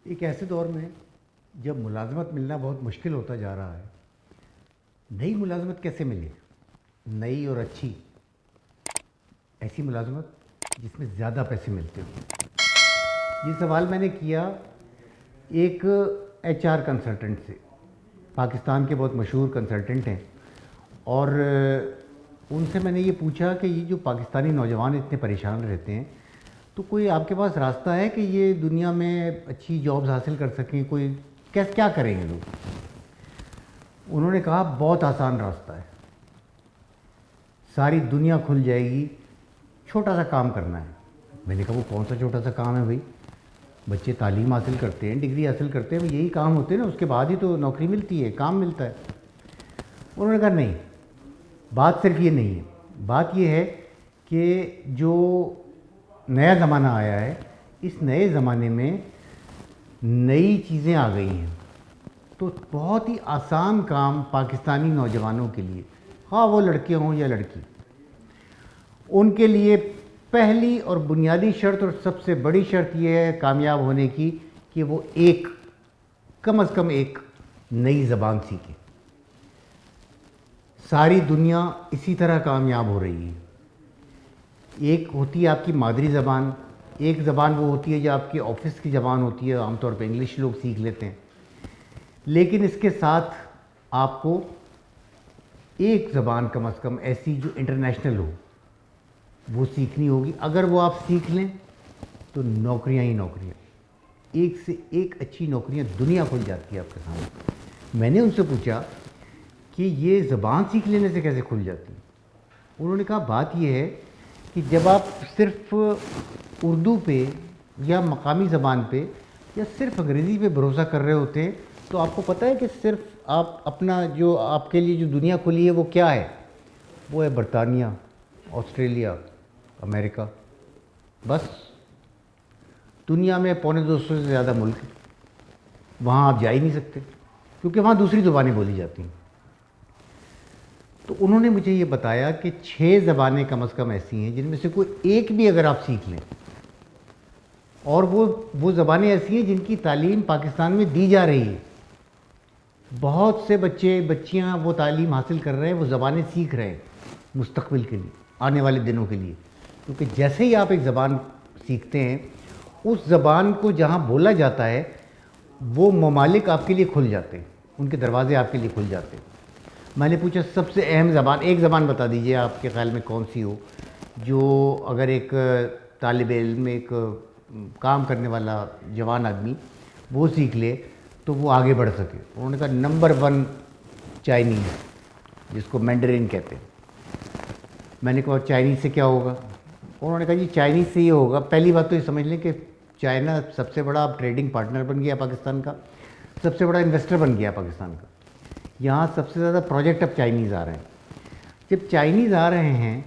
ایک ایسے دور میں جب ملازمت ملنا بہت مشکل ہوتا جا رہا ہے، نئی ملازمت کیسے ملے؟ نئی اور اچھی، ایسی ملازمت جس میں زیادہ پیسے ملتے ہوں۔ یہ سوال میں نے کیا ایک ایچ آر کنسلٹنٹ سے، پاکستان کے بہت مشہور کنسلٹنٹ ہیں، اور ان سے میں نے یہ پوچھا کہ یہ جو پاکستانی نوجوان اتنے پریشان رہتے ہیں، تو کوئی آپ کے پاس راستہ ہے کہ یہ دنیا میں اچھی جابز حاصل کر سکیں؟ کوئی کیا کریں گے لوگ؟ انہوں نے کہا بہت آسان راستہ ہے، ساری دنیا کھل جائے گی، چھوٹا سا کام کرنا ہے۔ میں نے کہا وہ کون سا چھوٹا سا کام ہے بھائی؟ بچے تعلیم حاصل کرتے ہیں، ڈگری حاصل کرتے ہیں، وہ یہی کام ہوتے ہیں نا، اس کے بعد ہی تو نوکری ملتی ہے، کام ملتا ہے۔ انہوں نے کہا نہیں، بات صرف یہ نہیں ہے، بات یہ ہے کہ جو نیا زمانہ آیا ہے، اس نئے زمانے میں نئی چیزیں آ گئی ہیں، تو بہت ہی آسان کام پاکستانی نوجوانوں کے لیے، ہاں وہ لڑکے ہوں یا لڑکی، ان کے لیے پہلی اور بنیادی شرط اور سب سے بڑی شرط یہ ہے کامیاب ہونے کی کہ وہ کم از کم ایک نئی زبان سیکھیں۔ ساری دنیا اسی طرح کامیاب ہو رہی ہے۔ ایک ہوتی ہے آپ کی مادری زبان، ایک زبان وہ ہوتی ہے جو آپ کی آفس کی زبان ہوتی ہے، عام طور پہ انگلش لوگ سیکھ لیتے ہیں، لیکن اس کے ساتھ آپ کو ایک زبان کم از کم ایسی جو انٹرنیشنل ہو وہ سیکھنی ہوگی۔ اگر وہ آپ سیکھ لیں تو نوکریاں ہی نوکریاں، ایک سے ایک اچھی نوکریاں، دنیا کھل جاتی ہے آپ کے سامنے۔ میں نے ان سے پوچھا کہ یہ زبان سیکھ لینے سے کیسے کھل جاتی ہے؟ انہوں نے کہا بات یہ ہے کہ جب آپ صرف اردو پہ یا مقامی زبان پہ یا صرف انگریزی پہ بھروسہ کر رہے ہوتے ہیں، تو آپ کو پتہ ہے کہ صرف آپ اپنا جو آپ کے لیے جو دنیا کھلی ہے وہ کیا ہے؟ وہ ہے برطانیہ، آسٹریلیا، امریکہ۔ بس دنیا میں 250 سے زیادہ ملک ہیں، وہاں آپ جا ہی نہیں سکتے کیونکہ وہاں دوسری زبانیں بولی جاتی ہیں۔ تو انہوں نے مجھے یہ بتایا کہ 6 زبانیں کم از کم ایسی ہیں جن میں سے کوئی ایک بھی اگر آپ سیکھ لیں، اور وہ زبانیں ایسی ہیں جن کی تعلیم پاکستان میں دی جا رہی ہے، بہت سے بچے بچیاں وہ تعلیم حاصل کر رہے ہیں، وہ زبانیں سیکھ رہے ہیں مستقبل کے لیے، آنے والے دنوں کے لیے، کیونکہ جیسے ہی آپ ایک زبان سیکھتے ہیں، اس زبان کو جہاں بولا جاتا ہے وہ ممالک آپ کے لیے کھل جاتے ہیں، ان کے دروازے آپ کے لیے کھل جاتے ہیں۔ میں نے پوچھا سب سے اہم زبان، ایک زبان بتا دیجئے آپ کے خیال میں کون سی ہو جو اگر ایک طالب علم، ایک کام کرنے والا جوان آدمی وہ سیکھ لے تو وہ آگے بڑھ سکے۔ انہوں نے کہا نمبر 1 چائنیز، جس کو مینڈرین کہتے ہیں۔ میں نے کہا چائنیز سے کیا ہوگا؟ انہوں نے کہا جی چائنیز سے یہ ہوگا، پہلی بات تو یہ سمجھ لیں کہ چائنا سب سے بڑا اب ٹریڈنگ پارٹنر بن گیا پاکستان کا، سب سے بڑا انویسٹر بن گیا پاکستان کا، یہاں سب سے زیادہ پروجیکٹ اب چائنیز آ رہے ہیں۔ جب چائنیز آ رہے ہیں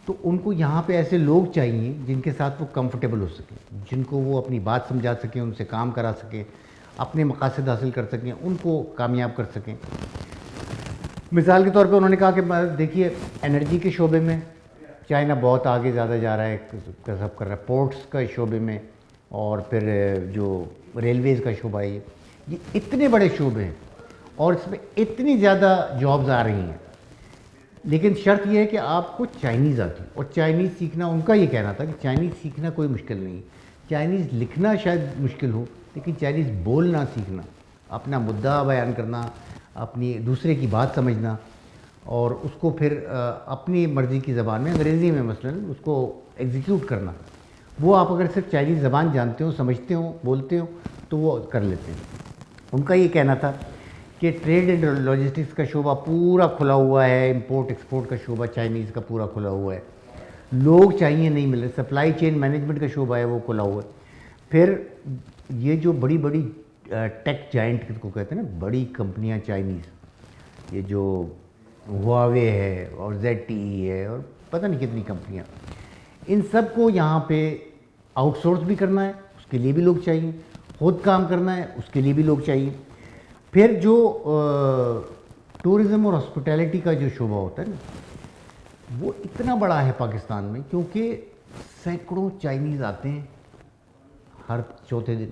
تو ان کو یہاں پہ ایسے لوگ چاہیے جن کے ساتھ وہ کمفرٹیبل ہو سکیں، جن کو وہ اپنی بات سمجھا سکیں، ان سے کام کرا سکیں، اپنے مقاصد حاصل کر سکیں، ان کو کامیاب کر سکیں۔ مثال کے طور پہ انہوں نے کہا کہ دیکھیے انرجی کے شعبے میں چائنا بہت آگے زیادہ جا رہا ہے، سب کر رہا ہے، پورٹس کا شعبے میں، اور پھر جو ریلویز کا شعبہ ہے، یہ اتنے بڑے شعبے ہیں اور اس میں اتنی زیادہ جابز آ رہی ہیں، لیکن شرط یہ ہے کہ آپ کو چائنیز آتی، اور چائنیز سیکھنا، ان کا یہ کہنا تھا کہ چائنیز سیکھنا کوئی مشکل نہیں، چائنیز لکھنا شاید مشکل ہو لیکن چائنیز بولنا سیکھنا، اپنا مدعا بیان کرنا، اپنی دوسرے کی بات سمجھنا، اور اس کو پھر اپنی مرضی کی زبان میں، انگریزی میں مثلا اس کو ایگزیکیوٹ کرنا، وہ آپ اگر صرف چائنیز زبان جانتے ہو، سمجھتے ہو، بولتے ہو تو وہ کر لیتے ہیں۔ ان کا یہ کہنا تھا کہ ٹریڈ اینڈ لاجسٹکس کا شعبہ پورا کھلا ہوا ہے، امپورٹ ایکسپورٹ کا شعبہ چائنیز کا پورا کھلا ہوا ہے، لوگ چاہیے نہیں مل رہے، سپلائی چین مینجمنٹ کا شعبہ ہے وہ کھلا ہوا ہے۔ پھر یہ جو بڑی بڑی ٹیک جائنٹ کو کہتے ہیں نا، بڑی کمپنیاں چائنیز، یہ جو ہواوے ہے اور ZTE ہے اور پتہ نہیں کتنی کمپنیاں، ان سب کو یہاں پہ آؤٹ سورس بھی کرنا ہے، اس کے لیے بھی لوگ چاہیے، خود کام کرنا ہے اس کے لیے بھی لوگ چاہیے۔ پھر جو ٹورزم اور ہاسپٹیلٹی کا جو شعبہ ہوتا ہے نا، وہ اتنا بڑا ہے پاکستان میں، کیونکہ سینکڑوں چائنیز آتے ہیں ہر چوتھے دن،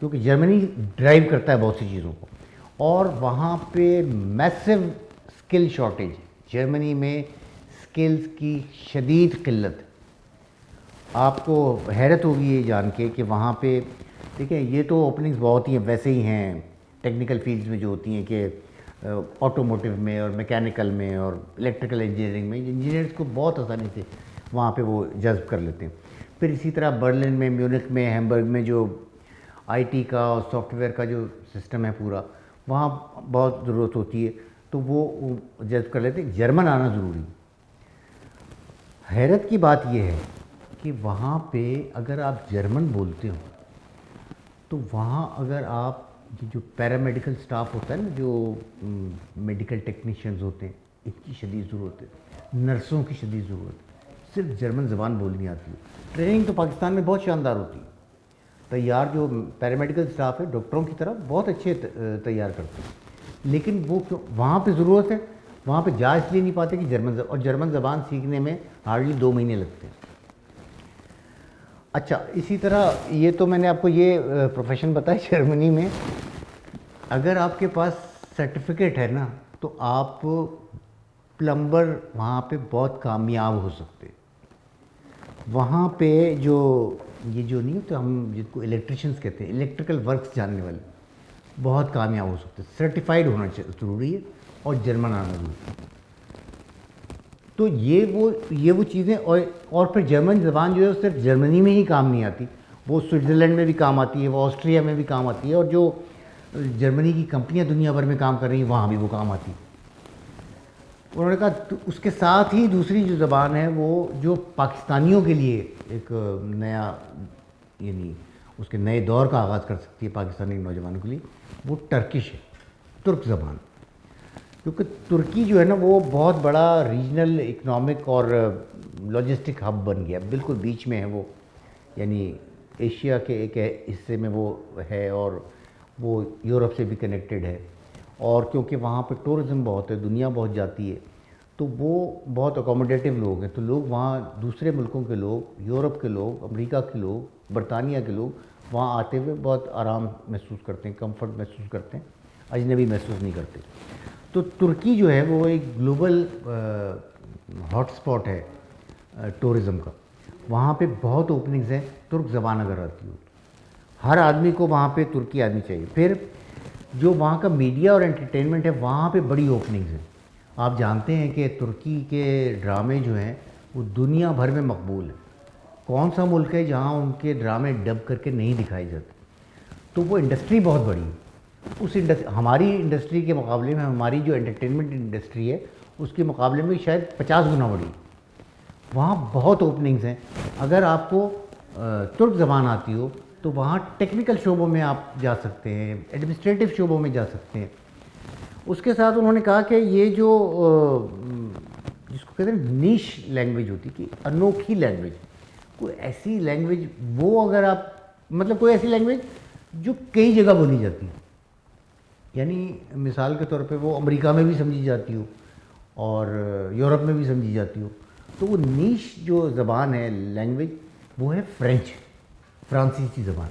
کیونکہ جرمنی ڈرائیو کرتا ہے بہت سی چیزوں کو، اور وہاں پہ میسو اسکل شارٹیج، جرمنی میں اسکلز کی شدید قلت. آپ کو حیرت ہوگی یہ جان کے کہ وہاں پہ دیکھیں یہ تو اوپننگز بہت ہی ویسے ہی ہیں ٹیکنیکل فیلڈز میں جو ہوتی ہیں کہ آٹوموٹیو میں اور میکینیکل میں اور الیکٹریکل انجینئرنگ میں انجینئرز کو بہت آسانی سے وہاں پہ وہ جذب کر لیتے ہیں. پھر اسی طرح برلن میں، میونک میں، ہیمبرگ میں جو آئی ٹی کا اور سافٹ ویئر کا جو سسٹم ہے پورا، وہاں بہت ضرورت ہوتی ہے تو وہ جذب کر لیتے ہیں. جرمن آنا ضروری. حیرت کی بات یہ ہے کہ وہاں پہ اگر آپ جرمن بولتے ہو تو وہاں اگر آپ جو پیرامیڈیکل سٹاف ہوتا ہے نا، جو میڈیکل ٹیکنیشینز ہوتے ہیں، ان کی شدید ضرورت ہے، نرسوں کی شدید ضرورت ہے. صرف جرمن زبان بولنی آتی ہے. ٹریننگ تو پاکستان میں بہت شاندار ہوتی ہے. تیار جو پیرامیڈیکل سٹاف ہے ڈاکٹروں کی طرح بہت اچھے تیار کرتے ہیں، لیکن وہ وہاں پہ ضرورت ہے، وہاں پہ جا اس لیے نہیں پاتے کہ اور جرمن زبان سیکھنے میں ہارڈلی 2 مہینے لگتے ہیں. اچھا، اسی طرح یہ تو میں نے آپ کو یہ پروفیشن بتایا جرمنی میں. اگر آپ کے پاس سرٹیفکیٹ ہے نا تو آپ پلمبر وہاں پہ بہت کامیاب ہو سکتے. وہاں پہ یہ جو نہیں تو ہم جن کو الیکٹریشینس کہتے ہیں، الیکٹریکل ورکس جاننے والے، بہت کامیاب ہو سکتے. سرٹیفائڈ ہونا ضروری ہے اور جرمن آنا ضروری ہے. تو یہ وہ چیزیں. اور پھر جرمن زبان جو ہے صرف جرمنی میں ہی کام نہیں آتی، وہ سوئٹزرلینڈ میں بھی کام آتی ہے، وہ آسٹریا میں بھی کام آتی ہے، اور جو جرمنی کی کمپنیاں دنیا بھر میں کام کر رہی ہیں وہاں بھی وہ کام آتی ہے. انہوں نے کہا اس کے ساتھ ہی دوسری جو زبان ہے وہ جو پاکستانیوں کے لیے ایک نیا، یعنی اس کے نئے دور کا آغاز کر سکتی ہے پاکستانی نوجوانوں کے لیے، وہ ٹرکش ہے، ترک زبان. کیونکہ ترکی جو ہے نا وہ بہت بڑا ریجنل اکنامک اور لاجسٹک ہب بن گیا، بالکل بیچ میں ہے وہ، یعنی ایشیا کے ایک حصے میں وہ ہے اور وہ یورپ سے بھی کنیکٹڈ ہے. اور کیونکہ وہاں پہ ٹورزم بہت ہے، دنیا بہت جاتی ہے، تو وہ بہت اکوموڈیٹو لوگ ہیں. تو لوگ وہاں دوسرے ملکوں کے لوگ، یورپ کے لوگ، امریکہ کے لوگ، برطانیہ کے لوگ وہاں آتے ہوئے بہت آرام محسوس کرتے ہیں، کمفرٹ محسوس کرتے ہیں، اجنبی محسوس نہیں کرتے. تو ترکی جو ہے وہ ایک گلوبل ہاٹ اسپاٹ ہے ٹورزم کا. وہاں پہ بہت اوپننگز ہیں ترک زبان اگر آتی ہو. ہر آدمی کو وہاں پہ ترکی آدمی چاہیے. پھر جو وہاں کا میڈیا اور انٹرٹینمنٹ ہے وہاں پہ بڑی اوپننگز ہیں. آپ جانتے ہیں کہ ترکی کے ڈرامے جو ہیں وہ دنیا بھر میں مقبول ہیں. کون سا ملک ہے جہاں ان کے ڈرامے ڈب کر کے نہیں دکھائے جاتے؟ تو وہ انڈسٹری بہت بڑی ہے. ہماری انڈسٹری کے مقابلے میں، ہماری جو انٹرٹینمنٹ انڈسٹری ہے اس کے مقابلے میں شاید 50 گنا بڑی. وہاں بہت اوپننگز ہیں. اگر آپ کو ترک زبان آتی ہو تو وہاں ٹیکنیکل شعبوں میں آپ جا سکتے ہیں، ایڈمنسٹریٹو شعبوں میں جا سکتے ہیں. اس کے ساتھ انہوں نے کہا کہ یہ جو جس کو کہتے ہیں نیش لینگویج ہوتی کہ انوکھی لینگویج، کوئی ایسی لینگویج وہ اگر آپ مطلب کوئی ایسی لینگویج جو کئی جگہ بولی جاتی ہے، یعنی مثال کے طور پہ وہ امریکہ میں بھی سمجھی جاتی ہو اور یورپ میں بھی سمجھی جاتی ہو. تو وہ نیش جو زبان ہے لینگویج وہ ہے فرینچ، فرانسیسی زبان.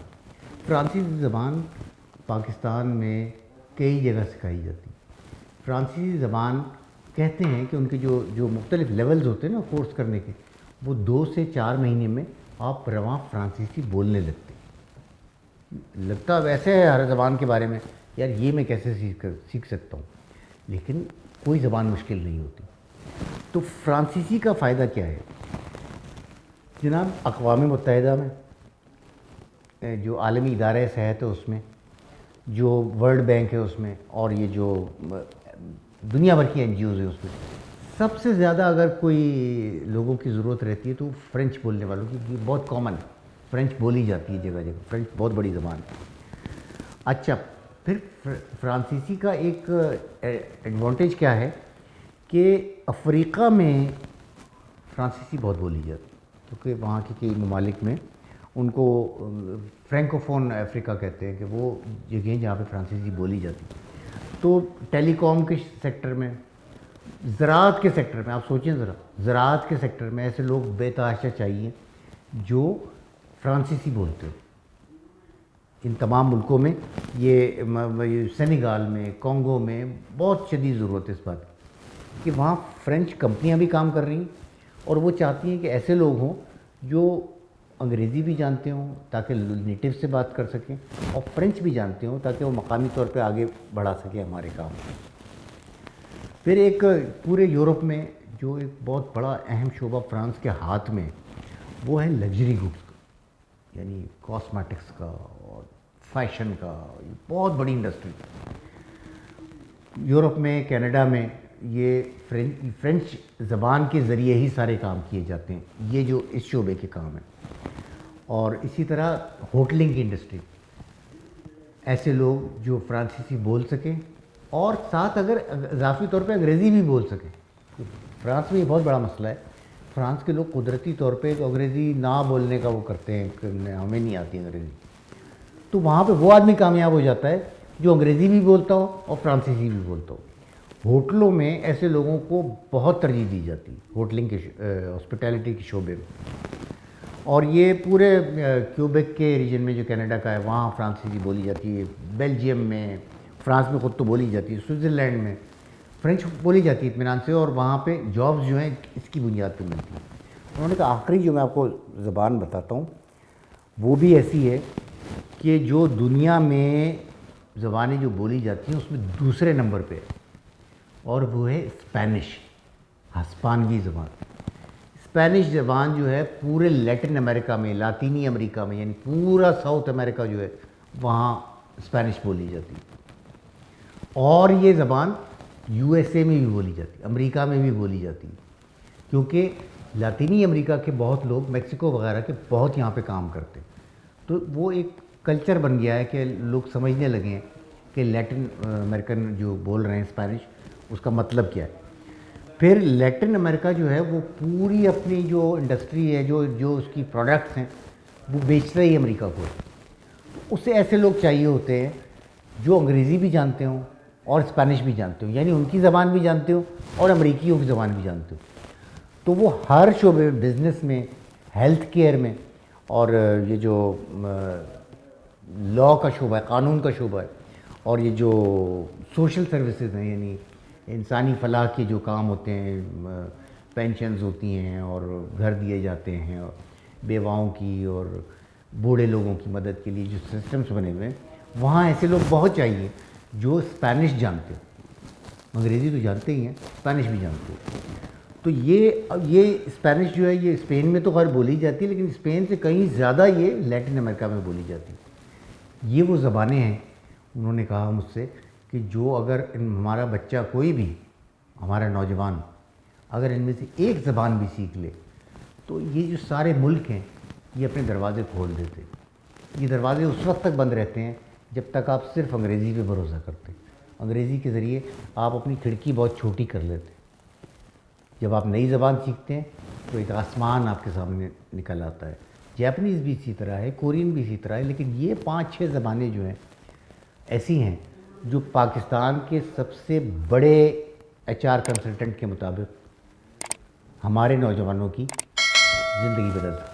فرانسیسی زبان پاکستان میں کئی جگہ سکھائی جاتی. فرانسیسی زبان کہتے ہیں کہ ان کے جو مختلف لیولز ہوتے ہیں نا کورس کرنے کے، وہ 2 سے 4 مہینے میں آپ رواں فرانسیسی بولنے لگتے. لگتا ویسے ہے ہر زبان کے بارے میں یار یہ میں کیسے سیکھ سکتا ہوں، لیکن کوئی زبان مشکل نہیں ہوتی. تو فرانسیسی کا فائدہ کیا ہے جناب؟ اقوام متحدہ میں جو عالمی ادارہ صحت ہے اس میں، جو ورلڈ بینک ہے اس میں، اور یہ جو دنیا بھر کی این جی اوز ہیں اس میں، سب سے زیادہ اگر کوئی لوگوں کی ضرورت رہتی ہے تو فرینچ بولنے والوں کی. یہ بہت کامن ہے، فرینچ بولی جاتی ہے جگہ جگہ. فرینچ بہت بڑی زبان ہے. اچھا، پھر فرانسیسی کا ایک ایڈوانٹیج کیا ہے کہ افریقہ میں فرانسیسی بہت بولی جاتی ہے، کیونکہ وہاں کے کئی ممالک میں ان کو فرینکوفون افریقہ کہتے ہیں کہ وہ جگہیں جہاں پہ فرانسیسی بولی جاتی. تو ٹیلی کام کے سیکٹر میں، زراعت کے سیکٹر میں، آپ سوچیں ذرا، زراعت کے سیکٹر میں ایسے لوگ بے تحاشا چاہیے جو فرانسیسی بولتے ہو. ان تمام ملکوں میں یہ سینیگال میں، کانگو میں بہت شدید ضرورت ہے اس بات کی کہ وہاں فرینچ کمپنیاں بھی کام کر رہی ہیں، اور وہ چاہتی ہیں کہ ایسے لوگ ہوں جو انگریزی بھی جانتے ہوں تاکہ نیٹو سے بات کر سکیں، اور فرینچ بھی جانتے ہوں تاکہ وہ مقامی طور پہ آگے بڑھا سکیں ہمارے کام۔ پھر ایک پورے یورپ میں جو ایک بہت بڑا اہم شعبہ فرانس کے ہاتھ میں، وہ ہے لگژری گڈس کا، یعنی کاسمیٹکس کا اور فیشن کا، یہ بہت بڑی انڈسٹری۔ یورپ میں، کینیڈا میں یہ فرینچ زبان کے ذریعے ہی سارے کام کیے جاتے ہیں، یہ جو اس شعبے کے کام ہیں۔ اور اسی طرح ہوٹلنگ کی انڈسٹری، ایسے لوگ جو فرانسیسی بول سکیں اور ساتھ اگر اضافی طور پہ انگریزی بھی بول سکیں۔ فرانس میں یہ بہت بڑا مسئلہ ہے، فرانس کے لوگ قدرتی طور پہ انگریزی نہ بولنے کا وہ کرتے ہیں کہ ہمیں نہیں آتی انگریزی، تو وہاں پہ وہ آدمی کامیاب ہو جاتا ہے جو انگریزی بھی بولتا ہو اور فرانسیسی بھی بولتا ہو۔ ہوٹلوں میں ایسے لوگوں کو بہت ترجیح دی جاتی ہے، ہوٹلنگ کے ہاسپٹیلٹی کے شعبے میں۔ اور یہ پورے کیوبیک کے ریجن میں جو کینیڈا کا ہے وہاں فرانسیسی بولی جاتی ہے، بیلجیم میں، فرانس میں خود تو بولی جاتی ہے، سوئٹزرلینڈ میں فرینچ بولی جاتی ہے اطمینان سے، اور وہاں پہ جابز جو ہیں اس کی بنیاد پہ ملتی ہیں۔ انہوں نے کہا آخری جو میں آپ کو زبان بتاتا ہوں وہ بھی ایسی ہے کہ جو دنیا میں زبانیں جو بولی جاتی ہیں اس میں دوسرے نمبر پہ ہے، اور وہ ہے اسپینش، ہسپانوی زبان۔ اسپینش زبان جو ہے پورے لیٹن امریکہ میں، لاطینی امریکہ میں، یعنی پورا ساؤتھ امریکہ جو ہے وہاں اسپینش بولی جاتی ہے۔ اور یہ زبان یو ایس اے میں بھی بولی جاتی ہے، امریکہ میں بھی بولی جاتی ہے، کیونکہ لاطینی امریکہ کے بہت لوگ میکسیکو وغیرہ کے بہت یہاں پہ کام کرتے ہیں، تو وہ ایک کلچر بن گیا ہے کہ لوگ سمجھنے لگے ہیں کہ لیٹن امریکن جو بول رہے ہیں اسپینش اس کا مطلب کیا ہے۔ پھر لیٹن امریکہ جو ہے وہ پوری اپنی جو انڈسٹری ہے، جو اس کی پروڈکٹس ہیں وہ بیچتا ہی امریکہ کو ہے۔ اسے ایسے لوگ چاہیے ہوتے ہیں جو انگریزی بھی جانتے ہوں اور اسپینش بھی جانتے ہوں، یعنی ان کی زبان بھی جانتے ہوں اور امریکیوں کی زبان بھی جانتے ہوں۔ تو وہ ہر شعبے میں، بزنس میں، ہیلتھ کیئر میں، اور یہ جو لاء کا شعبہ ہے، قانون کا شعبہ ہے، اور یہ جو سوشل سروسز ہیں، یعنی انسانی فلاح کے جو کام ہوتے ہیں، پینشنز ہوتی ہیں اور گھر دیے جاتے ہیں، اور بیواؤں کی اور بوڑھے لوگوں کی مدد کے لیے جو سسٹمز بنے ہوئے ہیں، وہاں ایسے لوگ بہت چاہیے جو اسپینش جانتے ہیں، انگریزی تو جانتے ہی ہیں، اسپینش بھی جانتے ہیں۔ تو یہ اسپینش جو ہے یہ اسپین میں تو خیر بولی جاتی ہے، لیکن اسپین سے کہیں زیادہ یہ لیٹن امریکہ میں بولی جاتی ہے۔ یہ وہ زبانیں ہیں، انہوں نے کہا مجھ سے کہ جو اگر ہمارا بچہ کوئی بھی، ہمارا نوجوان اگر ان میں سے ایک زبان بھی سیکھ لے تو یہ جو سارے ملک ہیں یہ اپنے دروازے کھول دیتے۔ یہ دروازے اس وقت تک بند رہتے ہیں جب تک آپ صرف انگریزی پہ بھروسہ کرتے ہیں۔ انگریزی کے ذریعے آپ اپنی کھڑکی بہت چھوٹی کر لیتے ہیں۔ جب آپ نئی زبان سیکھتے ہیں تو ایک آسمان آپ کے سامنے نکل آتا ہے۔ جیپنیز بھی اسی طرح ہے، کورین بھی اسی طرح ہے، لیکن یہ 5-6 زبانیں جو ہیں ایسی ہیں جو پاکستان کے سب سے بڑے ایچ آر کنسلٹنٹ کے مطابق ہمارے نوجوانوں کی زندگی بدل سکتی ہیں۔